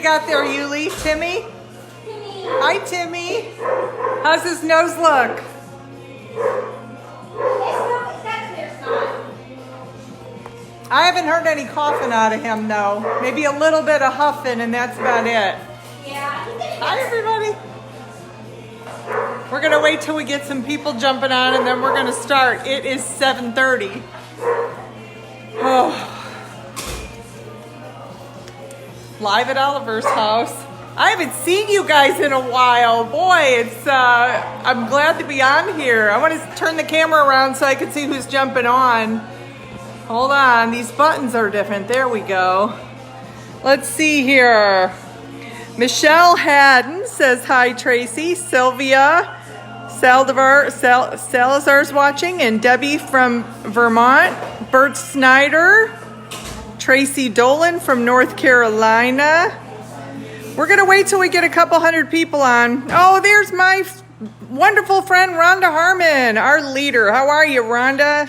you got there, Yuli? Timmy? Hi, Timmy. How's his nose look? I haven't heard any coughing out of him, though. Maybe a little bit of huffing, and that's about it. Yeah. Hi, everybody. We're going to wait till we get some people jumping on, and then we're going to start. It is 7:30. Oh. Live at Oliver's house. I haven't seen you guys in a while. Boy, I'm glad to be on here. I want to turn the camera around so I can see who's jumping on. Hold on, these buttons are different. There we go. Let's see here. Michelle Haddon says hi, Tracy. Sylvia Salazar's watching, and Debbie from Vermont. Bert Snyder. Tracy Dolan from North Carolina. We're going to wait till we get a couple hundred people on. Oh, there's my wonderful friend Rhonda Harmon, our leader. How are you, Rhonda?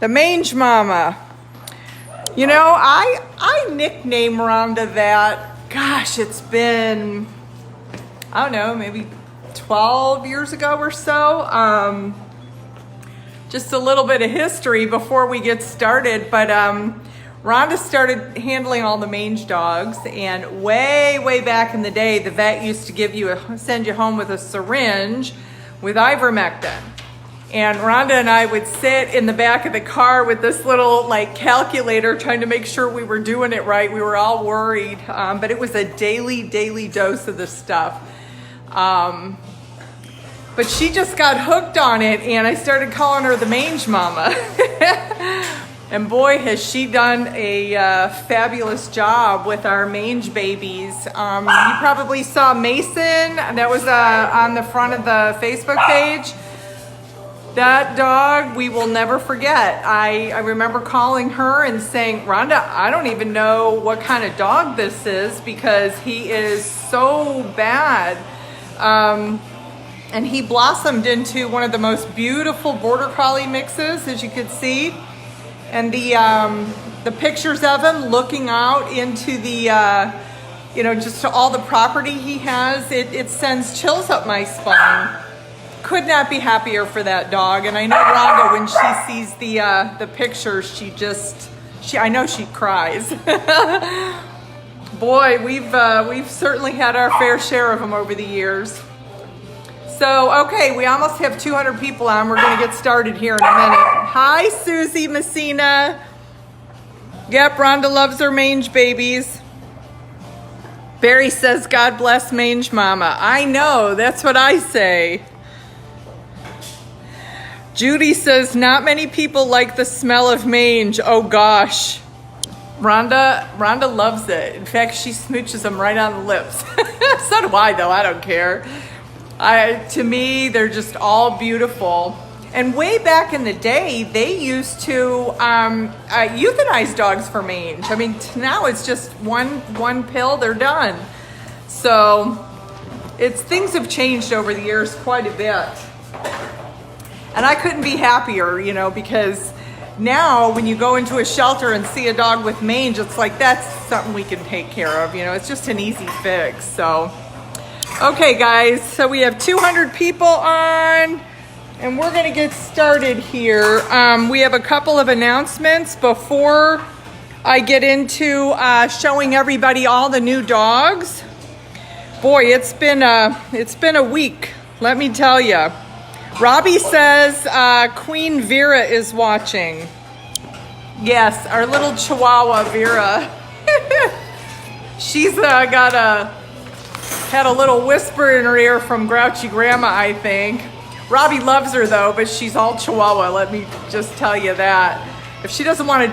The mange mama. You know, I nicknamed Rhonda that, gosh, it's been, I don't know, maybe 12 years ago or so. Just a little bit of history before we get started, but Rhonda started handling all the mange dogs, and way back in the day, the vet used to send you home with a syringe with ivermectin. And Rhonda and I would sit in the back of the car with this little calculator trying to make sure we were doing it right. We were all worried, but it was a daily dose of this stuff. But she just got hooked on it, and I started calling her the mange mama. And boy, has she done a fabulous job with our mange babies. You probably saw Mason. That was on the front of the Facebook page. That dog, we will never forget. I remember calling her and saying, Rhonda, I don't even know what kind of dog this is because he is so bad. And he blossomed into one of the most beautiful border collie mixes, as you could see. And the pictures of him looking out into the, just to all the property he has, it sends chills up my spine. Could not be happier for that dog. And I know Rhonda, when she sees the pictures, I know she cries. Boy, we've certainly had our fair share of them over the years. So, okay, we almost have 200 people on. We're going to get started here in a minute. Hi, Susie Messina. Yep, Rhonda loves her mange babies. Barry says, God bless mange mama. I know, that's what I say. Judy says, not many people like the smell of mange. Oh, gosh. Rhonda loves it. In fact, she smooches them right on the lips. So do I, though. I don't care. To me, they're just all beautiful. And way back in the day, they used to euthanize dogs for mange. I mean, now it's just one pill, they're done. So things have changed over the years quite a bit. And I couldn't be happier, because now when you go into a shelter and see a dog with mange, it's like, that's something we can take care of. It's just an easy fix. So, okay, guys, so we have 200 people on, and we're going to get started here. We have a couple of announcements before I get into showing everybody all the new dogs. Boy, it's been a week, let me tell you. Robbie says Queen Vera is watching. Yes, our little Chihuahua Vera. She's had a little whisper in her ear from Grouchy Grandma, I think. Robbie loves her though, but she's all Chihuahua. Let me just tell you that. If she doesn't want to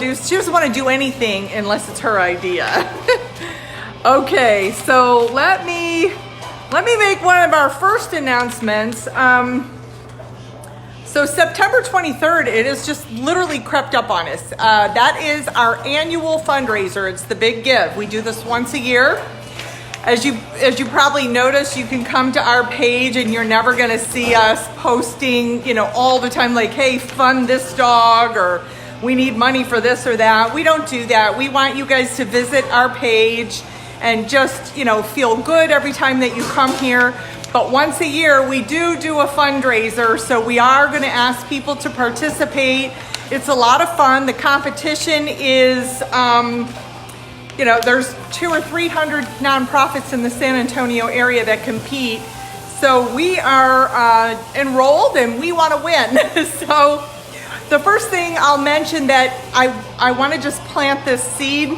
do anything unless it's her idea. Okay, so let me make one of our first announcements. So September 23rd, it has just literally crept up on us. That is our annual fundraiser. It's the Big Give. We do this once a year. As you probably noticed, you can come to our page and you're never going to see us posting, all the time like, hey, fund this dog, or we need money for this or that. We don't do that. We want you guys to visit our page and just, you know, feel good every time that you come here. But once a year, we do a fundraiser, so we are gonna ask people to participate. It's a lot of fun. The competition is, you know, there's 200 or 300 nonprofits in the San Antonio area that compete. So we are enrolled and we want to win. So the first thing I'll mention that I want to just plant this seed.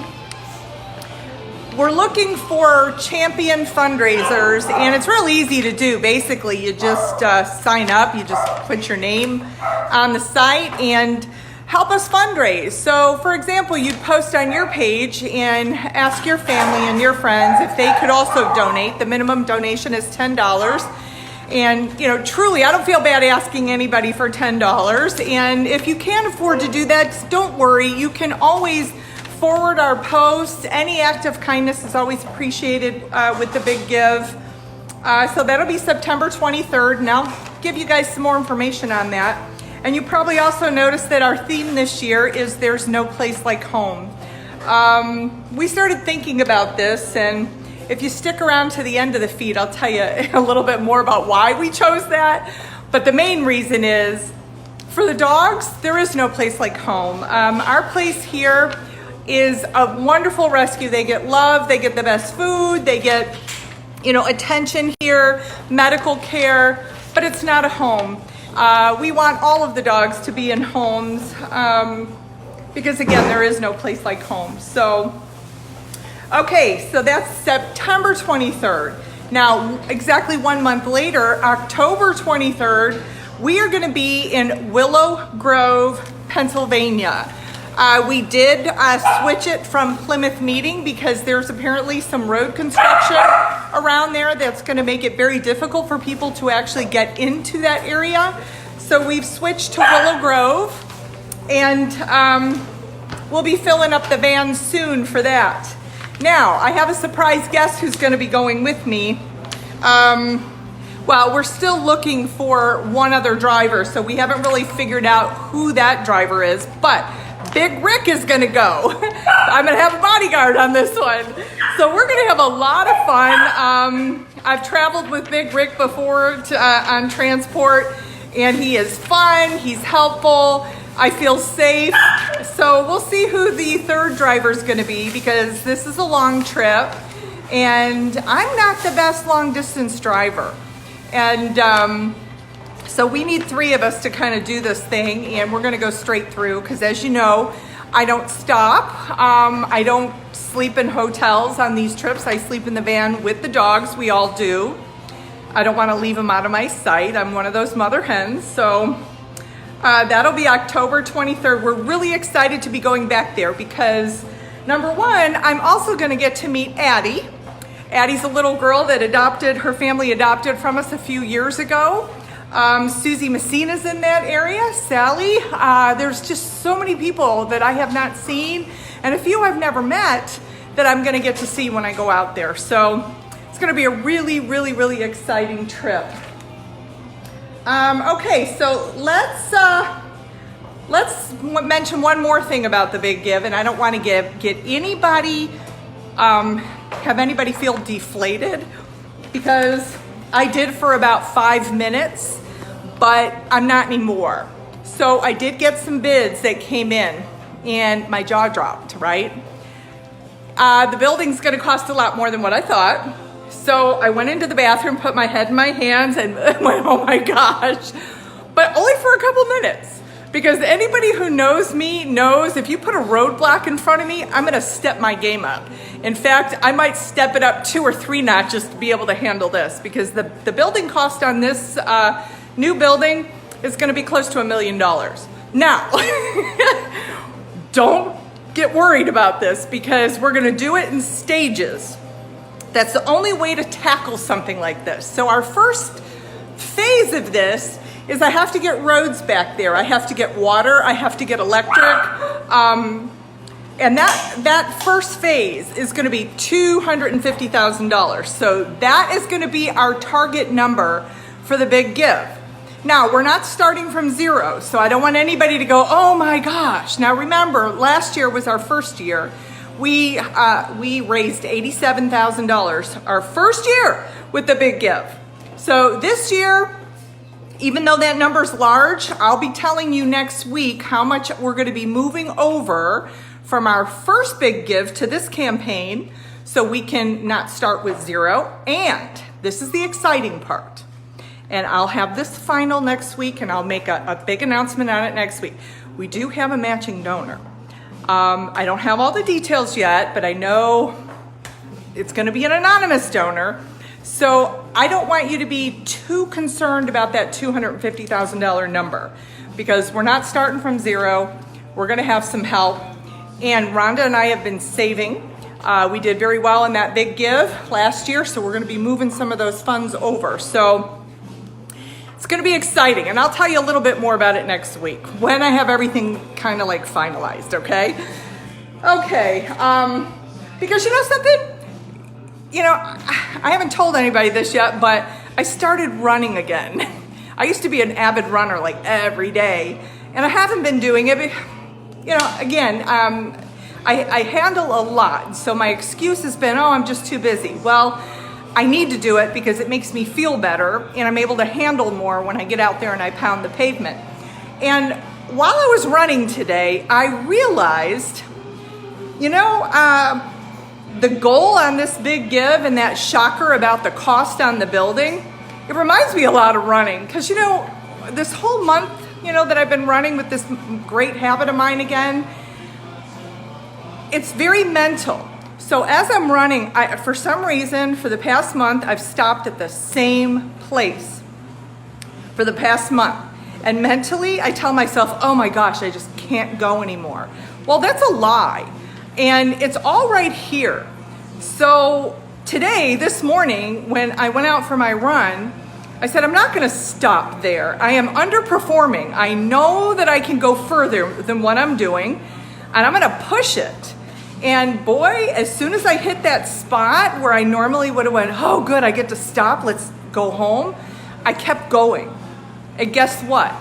We're looking for champion fundraisers, and it's real easy to do. Basically, you just sign up, you just put your name on the site and help us fundraise. So for example, you'd post on your page and ask your family and your friends if they could also donate. The minimum donation is $10. And you know, truly, I don't feel bad asking anybody for $10. And if you can't afford to do that, don't worry. You can always forward our posts. Any act of kindness is always appreciated with the Big Give. So that'll be September 23rd. And I'll give you guys some more information on that. And you probably also noticed that our theme this year is There's No Place Like Home. We started thinking about this, and if you stick around to the end of the feed, I'll tell you a little bit more about why we chose that. But the main reason is, for the dogs, there is no place like home. Our place here is a wonderful rescue. They get love, they get the best food, they get, you know, attention here, medical care, but it's not a home. We want all of the dogs to be in homes because, again, there is no place like home. So, okay, so that's September 23rd. Now, exactly 1 month later, October 23rd, we are going to be in Willow Grove, Pennsylvania. We did switch it from Plymouth Meeting because there's apparently some road construction around there that's going to make it very difficult for people to actually get into that area. So we've switched to Willow Grove, and we'll be filling up the van soon for that. Now, I have a surprise guest who's going to be going with me. Well, we're still looking for one other driver, so we haven't really figured out who that driver is, but Big Rick is gonna go. I'm gonna have a bodyguard on this one. So we're gonna have a lot of fun. I've traveled with Big Rick before on transport, and he is fun, he's helpful, I feel safe. So we'll see who the third driver is gonna be, because this is a long trip, and I'm not the best long distance driver. And so we need 3 of us to kind of do this thing, and we're gonna go straight through, because as you know, I don't stop. I don't sleep in hotels on these trips. I sleep in the van with the dogs, we all do. I don't wanna leave them out of my sight. I'm one of those mother hens. So that'll be October 23rd. We're really excited to be going back there because, number one, I'm also gonna get to meet Addie. Addie's a little girl that her family adopted from us a few years ago. Susie Messina's in that area, Sally. There's just so many people that I have not seen, and a few I've never met that I'm gonna get to see when I go out there. So it's gonna be a really, really, really exciting trip. Okay, so let's mention one more thing about the Big Give, and I don't wanna get anybody, have anybody feel deflated, because I did for about 5 minutes, but I'm not anymore. So I did get some bids that came in, and my jaw dropped, right? The building's gonna cost a lot more than what I thought. So I went into the bathroom, put my head in my hands, and went, oh my gosh. But only for a couple minutes, because anybody who knows me knows if you put a roadblock in front of me, I'm gonna step my game up. In fact, I might step it up 2 or 3 notches to be able to handle this, because the building cost on this new building is gonna be close to $1 million. Now, don't get worried about this, because we're gonna do it in stages. That's the only way to tackle something like this. So our first phase of this is I have to get roads back there. I have to get water, I have to get electric. And that first phase is gonna be $250,000. So that is gonna be our target number for the Big Give. Now, we're not starting from zero, so I don't want anybody to go, oh my gosh. Now remember, last year was our first year. we raised $87,000 our first year with the big give. So this year, even though that number's large, I'll be telling you next week how much we're going to be moving over from our first big give to this campaign, so we can not start with zero. And this is the exciting part. And I'll have this final next week, and I'll make a big announcement on it next week. We do have a matching donor. I don't have all the details yet, but I know it's going to be an anonymous donor. So I don't want you to be too concerned about that $250,000 number, because we're not starting from zero. We're going to have some help. And Rhonda and I have been saving. We did very well in that big give last year, so we're going to be moving some of those funds over. So it's going to be exciting, and I'll tell you a little bit more about it next week when I have everything kind of like finalized, okay? Okay, because you know something? You know, I haven't told anybody this yet, but I started running again. I used to be an avid runner like every day, and I haven't been doing it. You know, again, I handle a lot, so my excuse has been, oh, I'm just too busy. Well, I need to do it because it makes me feel better, and I'm able to handle more when I get out there and I pound the pavement. And while I was running today, I realized, you know, the goal on this big give and that shocker about the cost on the building, it reminds me a lot of running. Because, you know, this whole month, you know, that I've been running with this great habit of mine again, it's very mental. So as I'm running, for some reason, for the past month, I've stopped at the same place for the past month. And mentally, I tell myself, oh my gosh, I just can't go anymore. Well, that's a lie. And it's all right here. So today, this morning, when I went out for my run, I said, I'm not going to stop there. I am underperforming. I know that I can go further than what I'm doing, and I'm going to push it. And boy, as soon as I hit that spot where I normally would have went, oh good, I get to stop, let's go home, I kept going. And guess what?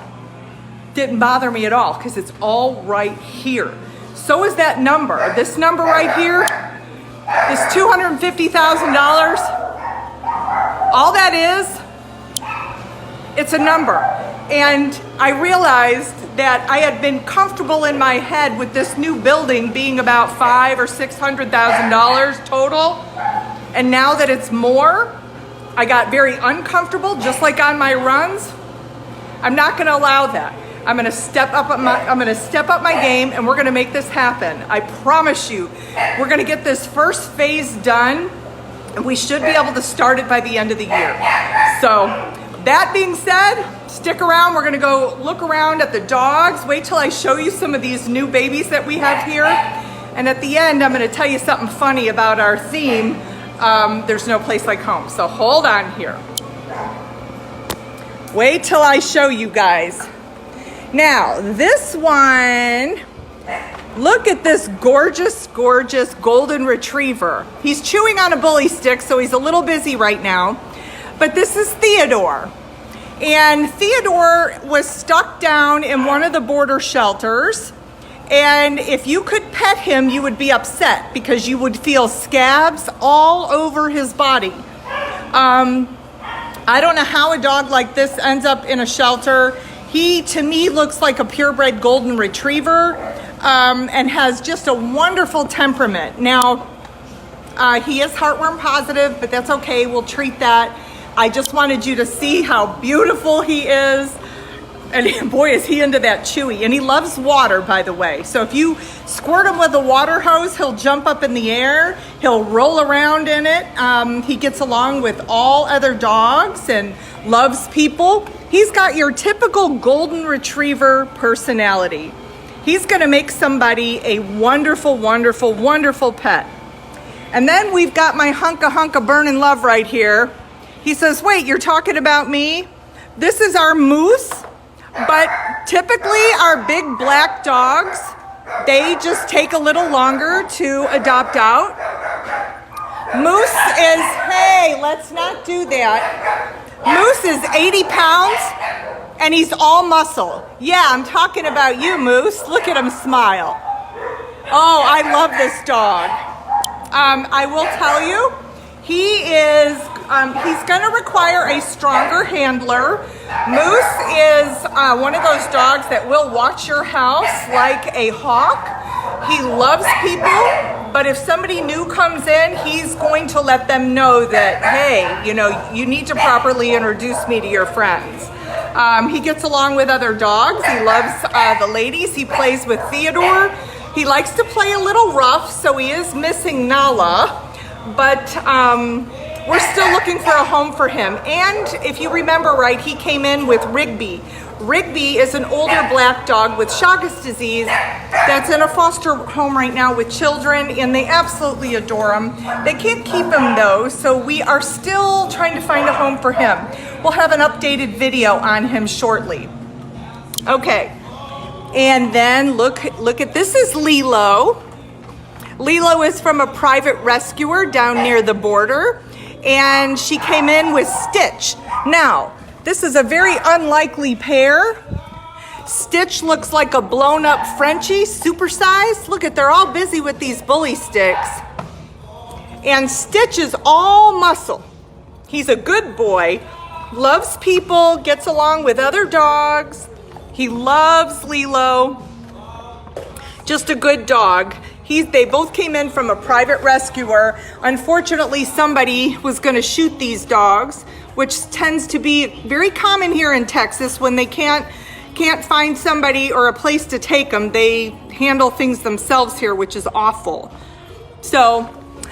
Didn't bother me at all, because it's all right here. So is that number. This number right here, this $250,000, all that is, it's a number. And I realized that I had been comfortable in my head with this new building being about $500,000 or $600,000 total. And now that it's more, I got very uncomfortable, just like on my runs. I'm not going to allow that. I'm going to step up my game, and we're going to make this happen. I promise you, we're going to get this first phase done, and we should be able to start it by the end of the year. So that being said, stick around. We're going to go look around at the dogs. Wait till I show you some of these new babies that we have here. And at the end, I'm going to tell you something funny about our theme. There's no place like home. So hold on here. Wait till I show you guys. Now, this one, look at this gorgeous, gorgeous golden retriever. He's chewing on a bully stick, so he's a little busy right now. But this is Theodore. And Theodore was stuck down in one of the border shelters. And if you could pet him, you would be upset because you would feel scabs all over his body. I don't know how a dog like this ends up in a shelter. He, to me, looks like a purebred golden retriever, and has just a wonderful temperament. Now, he is heartworm positive, but that's okay. We'll treat that. I just wanted you to see how beautiful he is. And boy, is he into that chewy. And he loves water, by the way. So if you squirt him with a water hose, he'll jump up in the air. He'll roll around in it. He gets along with all other dogs and loves people. He's got your typical golden retriever personality. He's going to make somebody a wonderful, wonderful, wonderful pet. And then we've got my hunka burning love right here. He says, wait, you're talking about me? This is our Moose. But typically our big black dogs, they just take a little longer to adopt out. Moose is, hey, let's not do that. Moose is 80 pounds and he's all muscle. Yeah, I'm talking about you, Moose. Look at him smile. Oh, I love this dog. I will tell you, he's gonna require a stronger handler. Moose is one of those dogs that will watch your house like a hawk. He loves people, but if somebody new comes in, he's going to let them know that, hey, you know, you need to properly introduce me to your friends. He gets along with other dogs. He loves the ladies. He plays with Theodore. He likes to play a little rough, so he is missing Nala, but we're still looking for a home for him. And if you remember right, he came in with Rigby. Rigby is an older black dog with Chagas disease that's in a foster home right now with children, and they absolutely adore him. They can't keep him though, so we are still trying to find a home for him. We'll have an updated video on him shortly. Okay, and then look at, this is Lilo. Lilo is from a private rescuer down near the border, and she came in with Stitch. Now, this is a very unlikely pair. Stitch looks like a blown up Frenchie, supersized. Look at, they're all busy with these bully sticks. And Stitch is all muscle. He's a good boy, loves people, gets along with other dogs. He loves Lilo. Just a good dog. They both came in from a private rescuer. Unfortunately, somebody was gonna shoot these dogs, which tends to be very common here in Texas. When they can't find somebody or a place to take them, they handle things themselves here, which is awful. So,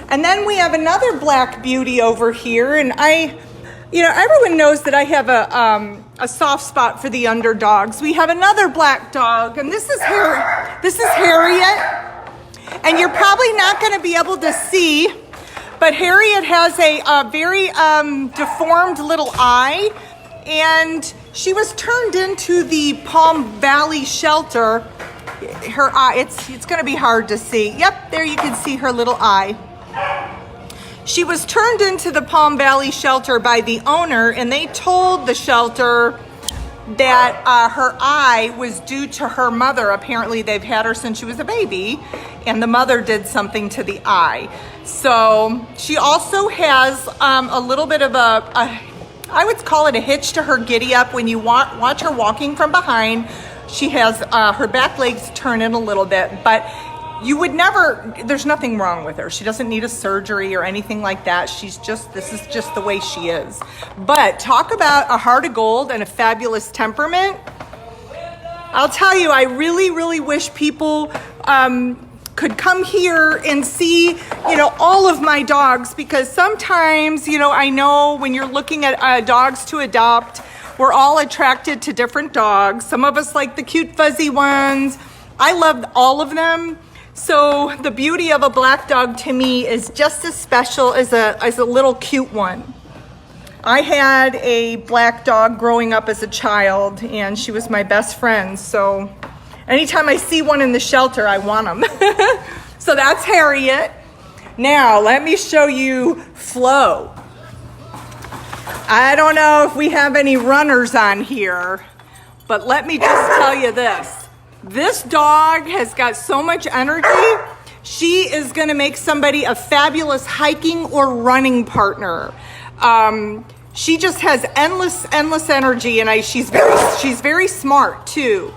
and then we have another black beauty over here, and everyone knows that I have a soft spot for the underdogs. We have another black dog, and this is Harriet. And you're probably not going to be able to see, but Harriet has a very deformed little eye, and she was turned into the Palm Valley shelter. Her eye, it's going to be hard to see. Yep, there you can see her little eye. She was turned into the Palm Valley shelter by the owner, and they told the shelter that her eye was due to her mother. Apparently they've had her since she was a baby, and the mother did something to the eye. So she also has a little bit of I would call it a hitch to her giddy up. When you watch her walking from behind, she has her back legs turn in a little bit, but you would never, there's nothing wrong with her. She doesn't need a surgery or anything like that. This is just the way she is. But talk about a heart of gold and a fabulous temperament. I'll tell you, I really, really wish people could come here and see, all of my dogs, because sometimes, I know when you're looking at dogs to adopt, we're all attracted to different dogs. Some of us like the cute fuzzy ones. I love all of them. So the beauty of a black dog to me is just as special as a little cute one. I had a black dog growing up as a child, and she was my best friend. So anytime I see one in the shelter, I want them. So that's Harriet. Now let me show you Flo. I don't know if we have any runners on here, but let me just tell you this. This dog has got so much energy. She is going to make somebody a fabulous hiking or running partner. She just has endless energy, and she's very smart too.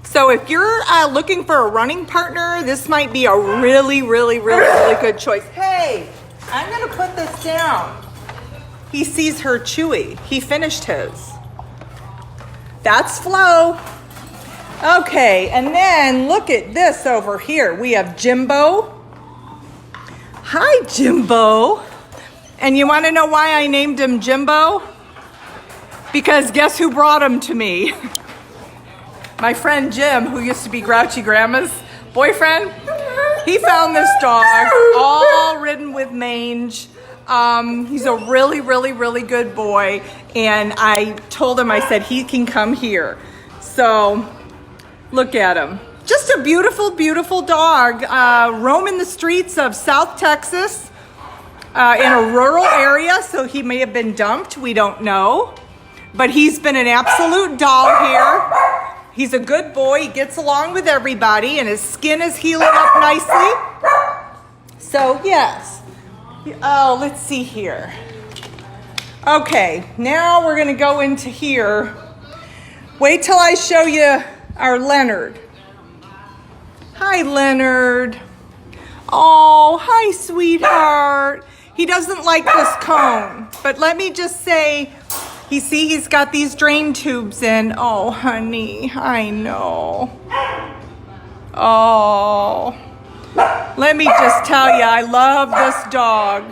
So if you're looking for a running partner, this might be a really, really, really, really good choice. Hey, I'm going to put this down. He sees her chewy. He finished his. That's Flo. Okay, and then look at this over here. We have Jimbo. Hi, Jimbo. And you want to know why I named him Jimbo? Because guess who brought him to me? My friend Jim, who used to be Grouchy Grandma's boyfriend. He found this dog, all ridden with mange. He's a really, really, really good boy. And I told him, I said, he can come here. So look at him. Just a beautiful, beautiful dog, roaming the streets of South Texas in a rural area, so he may have been dumped, we don't know. But he's been an absolute doll here. He's a good boy. He gets along with everybody, and his skin is healing up nicely. So, yes. Oh, let's see here. Okay, now we're going to go into here. Wait till I show you our Leonard. Hi, Leonard. Oh, hi, sweetheart. He doesn't like this cone, but let me just say, he's got these drain tubes in. Oh, honey, I know. Oh, let me just tell you, I love this dog.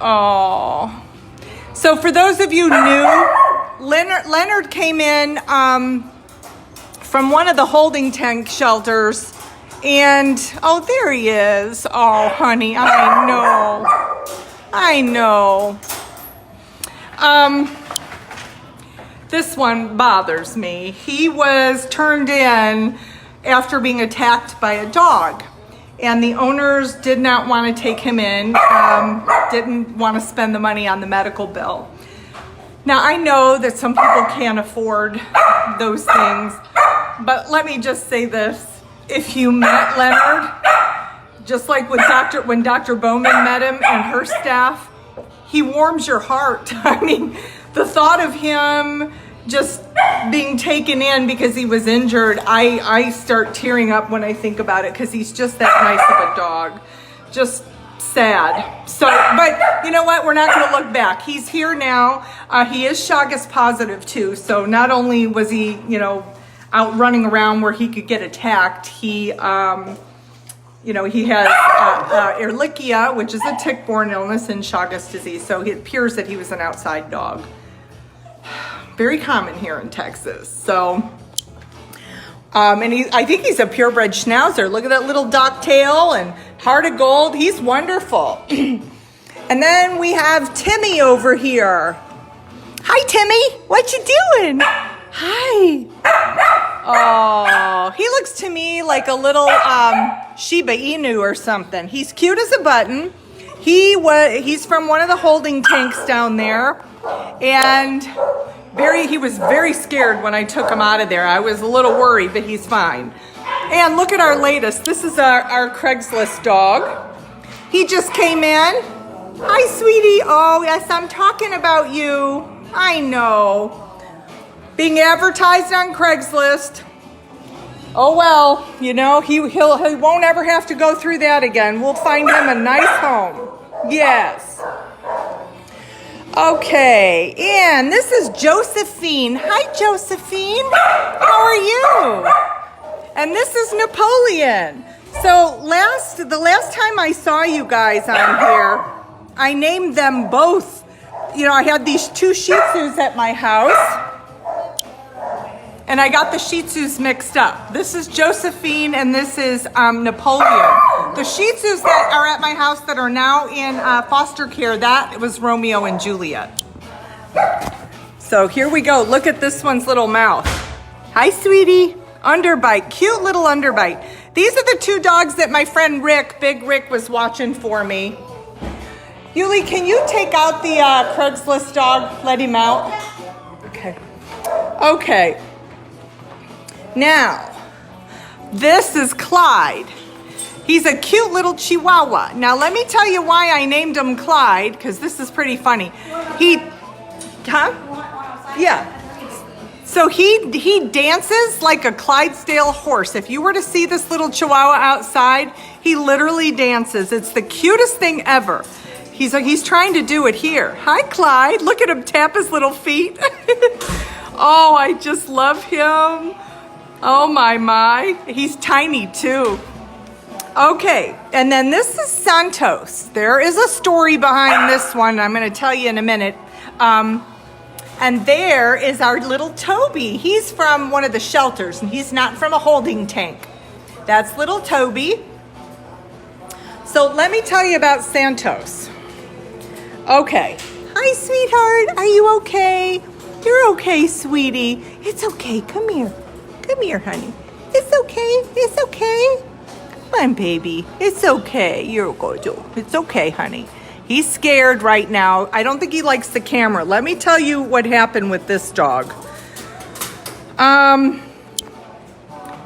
Oh. So for those of you new, Leonard came in from one of the holding tank shelters, and oh, there he is. Oh, honey, I know. This one bothers me. He was turned in after being attacked by a dog, and the owners did not want to take him in, didn't want to spend the money on the medical bill. Now, I know that some people can't afford those things, but let me just say this. If you met Leonard, just like when Dr. Bowman met him and her staff, he warms your heart. I mean, the thought of him just being taken in because he was injured, I start tearing up when I think about it, because he's just that nice of a dog. Just sad. So, but you know what? We're not going to look back. He's here now. He is Chagas positive too. So not only was he, out running around where he could get attacked, he has Ehrlichia, which is a tick-borne illness, and Chagas disease. So it appears that he was an outside dog. Very common here in Texas. So, and I think he's a purebred schnauzer. Look at that little dock tail and heart of gold. He's wonderful. And then we have Timmy over here. Hi, Timmy. What you doing? Hi. Oh, he looks to me like a little Shiba Inu or something. He's cute as a button. He's from one of the holding tanks down there, and he was very scared when I took him out of there. I was a little worried, but he's fine. And look at our latest. This is our Craigslist dog. He just came in. Hi, sweetie. Oh, yes, I'm talking about you. I know. Being advertised on Craigslist. Oh, well, he won't ever have to go through that again. We'll find him a nice home. Yes. Okay, and this is Josephine. Hi, Josephine. How are you? And this is Napoleon. So the last time I saw you guys on here, I named them both. I had these two Shih Tzus at my house, and I got the Shih Tzus mixed up. This is Josephine, and this is Napoleon. The Shih Tzus that are at my house that are now in foster care, that was Romeo and Juliet. So here we go. Look at this one's little mouth. Hi, sweetie. Underbite. Cute little underbite. These are the two dogs that my friend Rick, Big Rick, was watching for me. Yuli, can you take out the Craigslist dog? Let him out. Okay. Now, this is Clyde. He's a cute little Chihuahua. Now, let me tell you why I named him Clyde, because this is pretty funny. Yeah. So he dances like a Clydesdale horse. If you were to see this little Chihuahua outside, he literally dances. It's the cutest thing ever. He's trying to do it here. Hi, Clyde. Look at him tap his little feet. Oh, I just love him. Oh, my. He's tiny, too. Okay, and then this is Santos. There is a story behind this one. I'm going to tell you in a minute. And there is our little Toby. He's from one of the shelters, and he's not from a holding tank. That's little Toby. So let me tell you about Santos. Okay. Hi, sweetheart. Are you okay? You're okay, sweetie. It's okay. Come here. Come here, honey. It's okay. It's okay. Come on, baby. It's okay. You're good. It's okay, honey. He's scared right now. I don't think he likes the camera. Let me tell you what happened with this dog.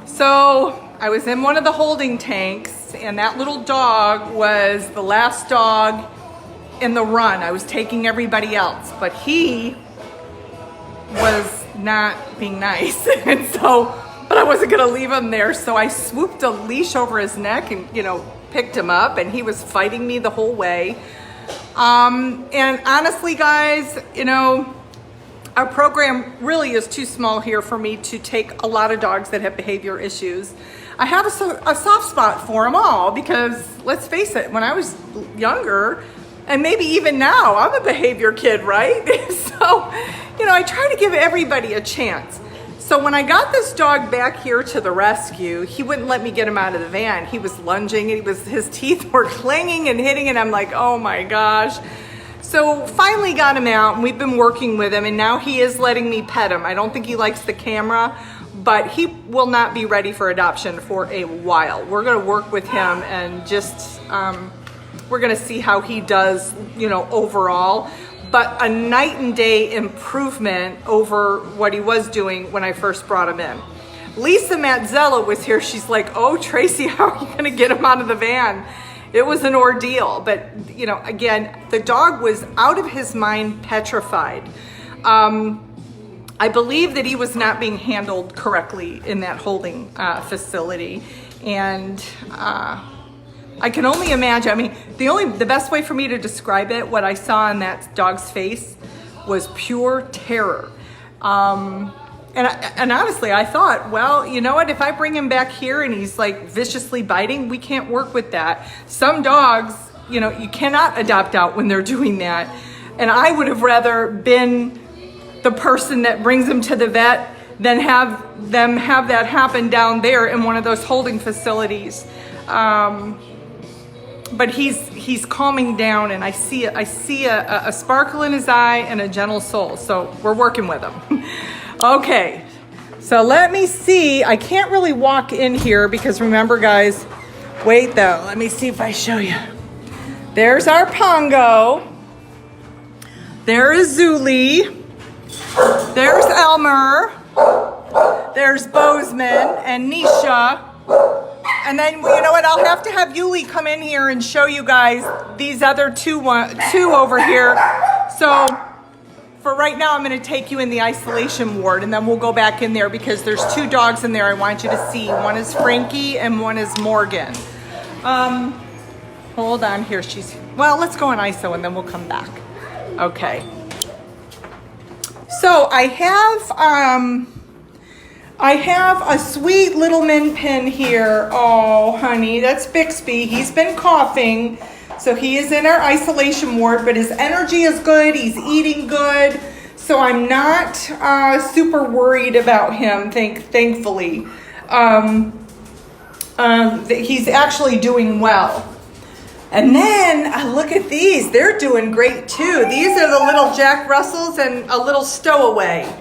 So I was in one of the holding tanks, and that little dog was the last dog in the run. I was taking everybody else, but he was not being nice. And so, but I wasn't gonna leave him there. So I swooped a leash over his neck and, you know, picked him up, and he was fighting me the whole way. And honestly, guys, you know, our program really is too small here for me to take a lot of dogs that have behavior issues. I have a soft spot for them all because, let's face it, when I was younger, and maybe even now, I'm a behavior kid, right? So, you know, I try to give everybody a chance. So when I got this dog back here to the rescue, he wouldn't let me get him out of the van. He was lunging, and his teeth were clanging and hitting, and I'm like, oh my gosh. So finally got him out, and we've been working with him, and now he is letting me pet him. I don't think he likes the camera, but he will not be ready for adoption for a while. We're gonna work with him and just, we're gonna see how he does, you know, overall. But a night and day improvement over what he was doing when I first brought him in. Lisa Matzella was here. She's like, oh, Tracy, how are you gonna get him out of the van? It was an ordeal, but you know, again, the dog was out of his mind, petrified. I believe that he was not being handled correctly in that holding facility. And I can only imagine, I mean, the best way for me to describe it, what I saw in that dog's face was pure terror. And honestly, I thought, well, you know what, if I bring him back here and he's like viciously biting, we can't work with that. Some dogs, you know, you cannot adopt out when they're doing that. And I would have rather been the person that brings them to the vet than have them have that happen down there in one of those holding facilities. But he's calming down, and I see a sparkle in his eye and a gentle soul. So we're working with him. Okay, so let me see. I can't really walk in here because remember, guys, wait though. Let me see if I show you. There's our Pongo. There is Zuli. There's Elmer. There's Bozeman and Nisha. And then, you know what, I'll have to have Yuli come in here and show you guys these other two over here. So for right now, I'm going to take you in the isolation ward, and then we'll go back in there because there's two dogs in there I want you to see. One is Frankie and one is Morgan. Hold on here. Well, let's go in ISO and then we'll come back. Okay. So I have a sweet little min pin here. Oh, honey, that's Bixby. He's been coughing, so he is in our isolation ward, but his energy is good. He's eating good, so I'm not super worried about him, thankfully. He's actually doing well. And then, look at these. They're doing great, too. These are the little Jack Russells and a little stowaway.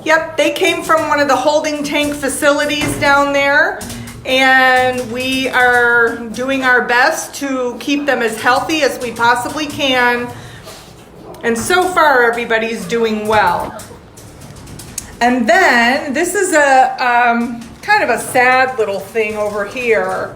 Yep, they came from one of the holding tank facilities down there, and we are doing our best to keep them as healthy as we possibly can. And so far, everybody's doing well. And then, this is a kind of a sad little thing over here.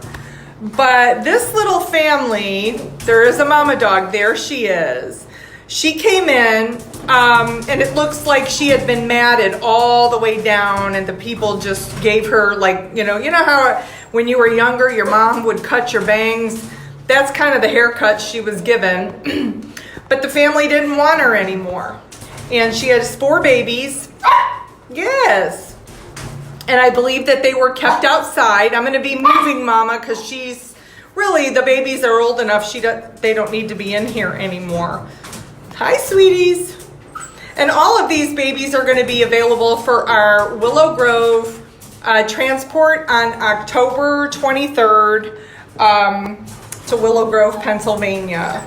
But this little family, there is a mama dog, there she is. She came in, and it looks like she had been matted all the way down, and the people just gave her, like, you know how when you were younger, your mom would cut your bangs? That's kind of the haircut she was given. But the family didn't want her anymore. And she has 4 babies. Yes. And I believe that they were kept outside. I'm going to be moving Mama because she's really, the babies are old enough. They don't need to be in here anymore. Hi, sweeties. And all of these babies are going to be available for our Willow Grove transport on October 23rd to Willow Grove, Pennsylvania.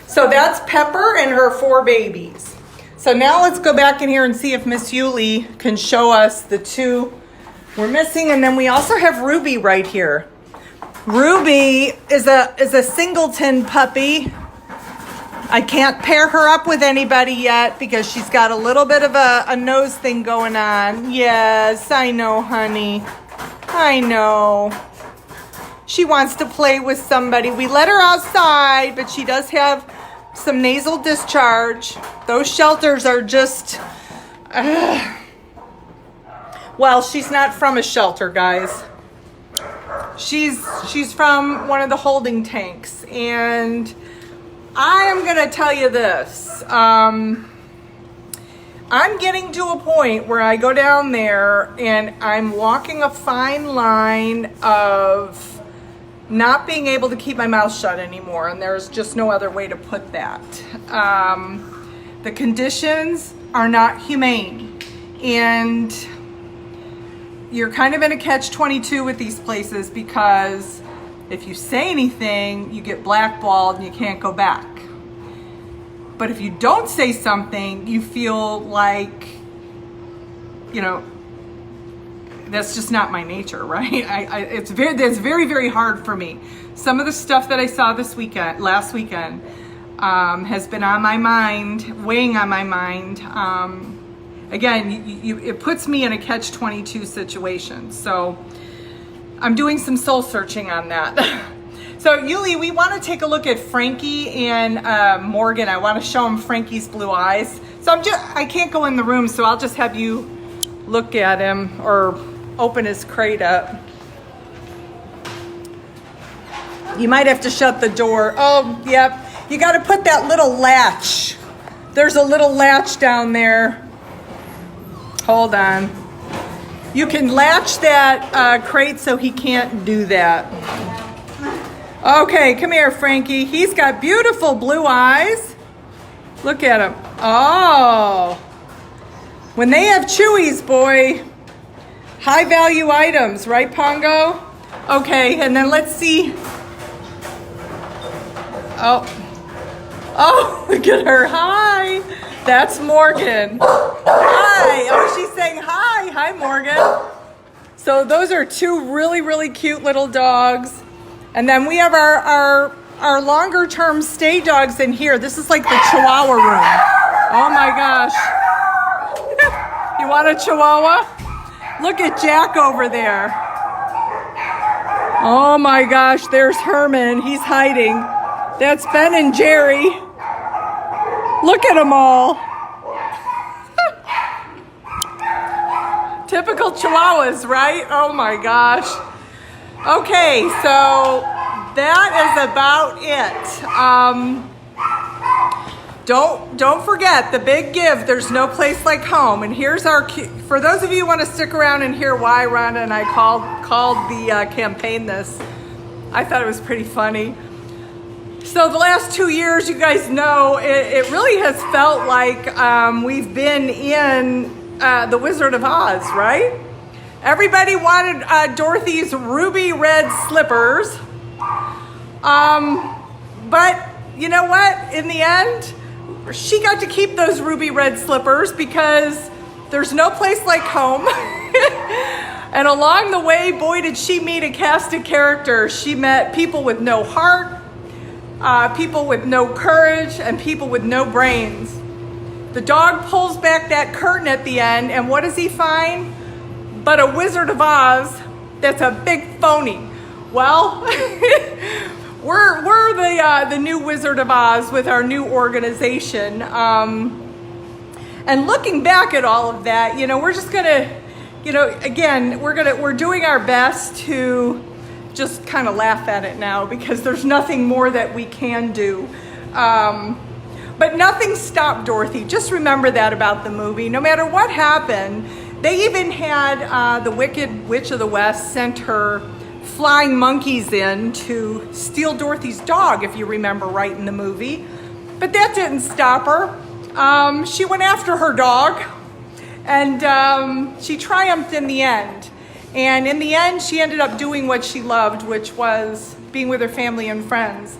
So that's Pepper and her 4 babies. So now let's go back in here and see if Miss Yuli can show us the 2 we're missing. And then we also have Ruby right here. Ruby is a singleton puppy. I can't pair her up with anybody yet because she's got a little bit of a nose thing going on. Yes, I know, honey. I know. She wants to play with somebody. We let her outside, but she does have some nasal discharge. Those shelters are just... Well, she's not from a shelter, guys. She's from one of the holding tanks. And I am going to tell you this. I'm getting to a point where I go down there and I'm walking a fine line of not being able to keep my mouth shut anymore, and there's just no other way to put that. The conditions are not humane, and you're kind of in a catch-22 with these places because if you say anything, you get blackballed and you can't go back. But if you don't say something, you feel like, you know, that's just not my nature, right? It's very, very hard for me. Some of the stuff that I saw last weekend, has been on my mind, weighing on my mind. Again, it puts me in a catch-22 situation. So I'm doing some soul searching on that. So Yuli, we want to take a look at Frankie and Morgan. I want to show them Frankie's blue eyes. So I can't go in the room, so I'll just have you look at him or open his crate up. You might have to shut the door. Oh, yep. You got to put that little latch. There's a little latch down there. Hold on. You can latch that crate so he can't do that. Okay, come here, Frankie. He's got beautiful blue eyes. Look at him. Oh. When they have chewies, boy, high value items, right, Pongo? Okay, and then let's see. Oh, look at her. Hi. That's Morgan. Hi. Oh, she's saying hi. Hi, Morgan. So those are two really, really cute little dogs. And then we have our longer term stay dogs in here. This is like the Chihuahua room. Oh my gosh. You want a Chihuahua? Look at Jack over there. Oh my gosh, there's Herman. He's hiding. That's Ben and Jerry. Look at them all. Typical Chihuahuas, right? Oh my gosh. Okay, so that is about it. Don't forget the big give. There's no place like home. And here's our, for those of you who want to stick around and hear why Rhonda and I called the campaign this, I thought it was pretty funny. So the last 2 years, you guys know, it really has felt like we've been in the Wizard of Oz, right? Everybody wanted Dorothy's ruby red slippers. But you know what? In the end, she got to keep those ruby red slippers because there's no place like home. And along the way, boy, did she meet a cast of characters. She met people with no heart, people with no courage, and people with no brains. The dog pulls back that curtain at the end, and what does he find? But a Wizard of Oz that's a big phony. Well, we're the new Wizard of Oz with our new organization. And looking back at all of that, you know, we're just gonna, you know, again, we're doing our best to just kind of laugh at it now because there's nothing more that we can do. But nothing stopped Dorothy. Just remember that about the movie. No matter what happened, they even had the Wicked Witch of the West sent her flying monkeys in to steal Dorothy's dog, if you remember right in the movie. But that didn't stop her. She went after her dog, and she triumphed in the end. And in the end, she ended up doing what she loved, which was being with her family and friends.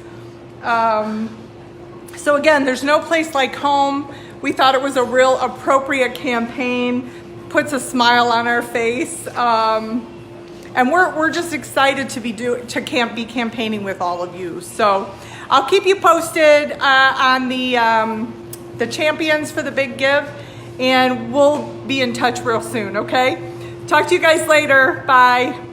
So again, there's no place like home. We thought it was a real appropriate campaign, puts a smile on our face. And we're just excited to be campaigning with all of you. So I'll keep you posted on the champions for the big give, and we'll be in touch real soon, okay? Talk to you guys later. Bye.